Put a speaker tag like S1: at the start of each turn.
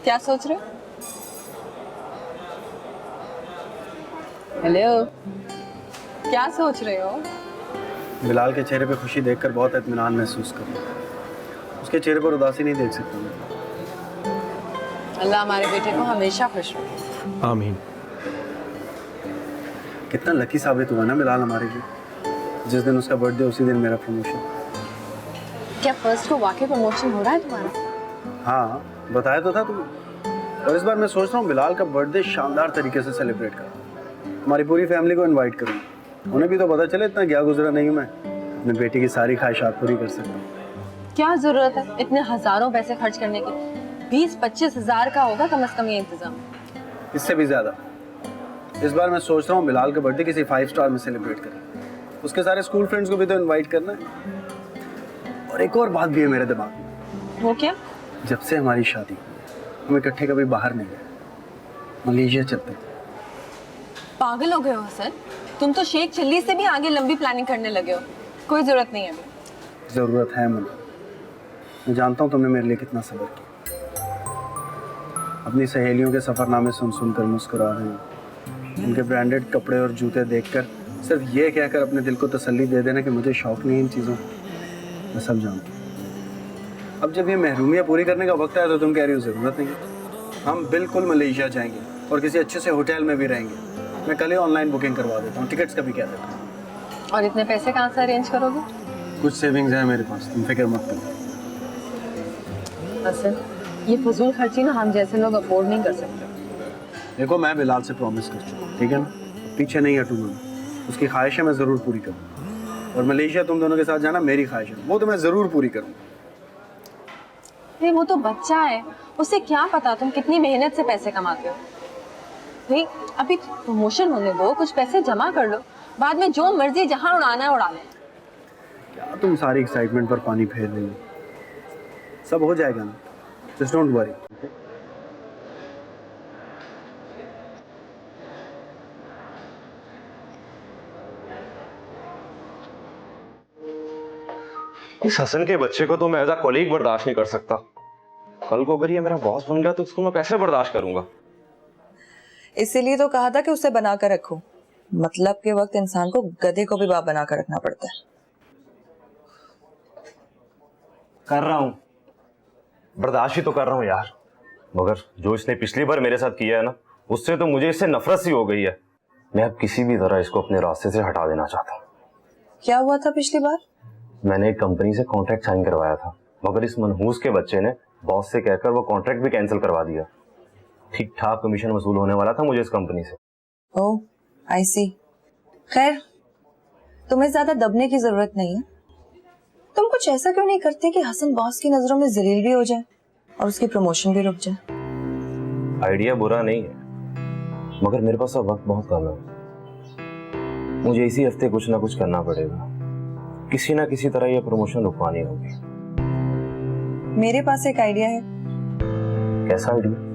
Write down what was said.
S1: क्या सोच रहे हो? हेलो, क्या सोच रहे हो?
S2: बिलाल के चेहरे पे खुशी देखकर बहुत इत्मीनान महसूस कर रहा हूं। उसके चेहरे पर उदासी नहीं देख सकता मैं।
S1: अल्लाह हमारे बेटे को हमेशा खुश रखे।
S3: आमीन।
S2: कितना लकी साबित हुआ ना बिलाल हमारे लिए। जिस दिन उसका बर्थडे उसी दिन मेरा प्रमोशन।
S1: क्या फर्स्ट को वाकई प्रमोशन हो रहा है तुम्हारा?
S2: हाँ, बताया तो था तुम्हें। और इस बार मैं सोच रहा हूँ बिलाल का बर्थडे शानदार तरीके से सेलिब्रेट करूँ। हमारी पूरी फैमिली को इनवाइट करूँ। उन्हें भी तो पता चले इतना क्या गुजरा नहीं हूँ मैं। अपने बेटी की सारी ख्वाहिशात पूरी कर सकता हूँ।
S1: क्या जरूरत है इतने हजारों पैसे खर्च करने की? 20-25 हजार का होगा कम से कम ये इंतजाम।
S2: इससे भी ज्यादा। इस बार मैं सोच रहा हूँ बिलाल का बर्थडे किसी 5 स्टार में सेलिब्रेट करें। उसके सारे स्कूल फ्रेंड्स को भी तो इनवाइट करना है। और एक और बात भी है मेरे दिमाग में।
S1: वो क्या?
S2: जब से हमारी शादी हम इकट्ठे कभी बाहर नहीं गए। मलेशिया चलते थे।
S1: पागल हो गए हो हसन? तुम तो शेख चिल्ली से भी आगे लंबी प्लानिंग करने लगे हो। कोई जरूरत नहीं है अभी।
S2: जरूरत है मुझे। मैं जानता हूँ तुमने मेरे लिए कितना सब्र किया। अपनी सहेलियों के सफरनामे सुन सुनकर मुस्कुरा रहे हैं। उनके ब्रांडेड कपड़े और जूते देखकर सिर्फ ये कहकर अपने दिल को तसल्ली दे देना कि मुझे शौक नहीं इन चीज़ों का। मैं सब जानता हूँ। अब जब ये महरूमियाँ पूरी करने का वक्त है तो तुम कह रही हो ज़रूरत नहीं है। हम बिल्कुल मलेशिया जाएंगे और किसी अच्छे से होटल में भी रहेंगे। मैं कल ही ऑनलाइन बुकिंग करवा देता हूँ। टिकट्स का भी कह देता हूँ।
S1: और इतने पैसे कहाँ से अरेंज करोगे?
S2: कुछ सेविंग्स हैं मेरे पास, तुम फिक्र मत करो।
S1: हसन, ये फजूल खर्ची ना हम जैसे लोग अफोर्ड नहीं कर सकते।
S2: देखो मैं बिलाल से प्रॉमिस कर चुका हूँ, ठीक है ना? पीछे नहीं हटूंगा मैं। उसकी ख्वाहिशें मैं ज़रूर पूरी करूँगा। और मलेशिया तुम दोनों के साथ जाना मेरी ख्वाहिश है, वो तो मैं ज़रूर पूरी करूँगा।
S1: नहीं, वो तो बच्चा है, उसे क्या पता तुम कितनी मेहनत से पैसे कमाते हो। नहीं, अभी प्रमोशन होने दो, कुछ पैसे जमा कर लो, बाद में जो मर्जी जहाँ उड़ाना है उड़ा लो।
S2: क्या तुम सारी एक्साइटमेंट पर पानी फेर रही हो? सब हो जाएगा ना, जस्ट डोंट वरी।
S3: इस हसन के बच्चे को तो मैं एज अ कॉलीग बर्दाश्त नहीं कर सकता। कल को अगर ये मेरा बॉस बन गया तो उसको मैं कैसे बर्दाश्त करूंगा?
S4: इसीलिए तो कहा था कि उसे बना कर रखो। मतलब के वक्त इंसान को गधे को भी बाप बना कर रखना पड़ता है।
S3: कर रहा हूँ, बर्दाश्त ही तो कर रहा हूँ यार। मगर जो इसने पिछली बार मेरे साथ किया है ना, उससे तो मुझे इससे नफरत सी हो गई है। मैं अब किसी भी तरह इसको अपने रास्ते से हटा देना चाहता हूँ।
S4: क्या हुआ था पिछली बार?
S3: मैंने एक कंपनी से कॉन्ट्रैक्ट साइन करवाया था, मगर इस मनहूस के बच्चे ने बॉस से कहकर वो कॉन्ट्रैक्ट भी कैंसिल करवा दिया। ठीक ठाक कमीशन वसूल होने वाला था मुझे इस कंपनी से।
S4: ओह, आई सी। खैर, तुम्हें ज्यादा दबने की जरूरत नहीं है। तुम कुछ ऐसा क्यों नहीं करते कि हसन बॉस की नजरों में जलील भी हो जाए और उसकी प्रमोशन भी रुक जाए?
S3: आइडिया बुरा नहीं है, मगर मेरे पास अब वक्त बहुत कम है। मुझे इसी हफ्ते कुछ ना कुछ करना पड़ेगा। किसी ना किसी तरह ये प्रमोशन रुकवानी होगी।
S4: मेरे पास एक आइडिया है।
S3: कैसा आइडिया?